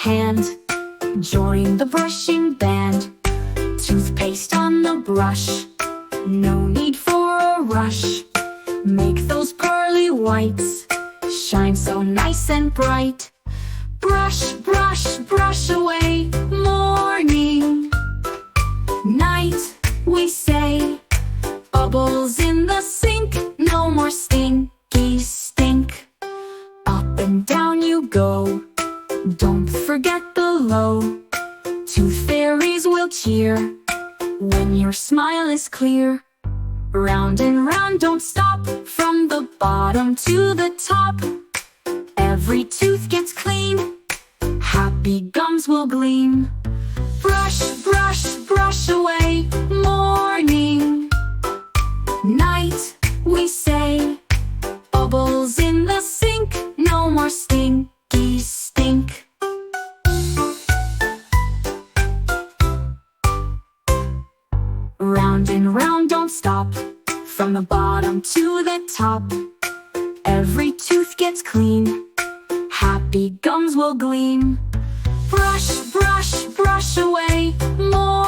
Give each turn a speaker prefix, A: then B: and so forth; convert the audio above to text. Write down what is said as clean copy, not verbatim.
A: hand. Join the brushing band. Toothpaste on the brush. No need for a rush. Make those pearly whites shine so nice and bright. Brush, brush, brush away. Morning, night, we say. Bubbles in the sink, no more stinky stink. Up and down you go, don't forget the low. Tooth fairies will cheer when your smile is clear. Round and round, don't stop, from the bottom to the top. Every tooth gets clean, happy gums will gleam. Brush, brush, brush away. Morning, night, we say. Bubbles in the sink, no more stinky stink. Round and round, don't stop, from the bottom to the top. Every tooth gets clean, happy gums will gleam. Brush, brush, brush away. More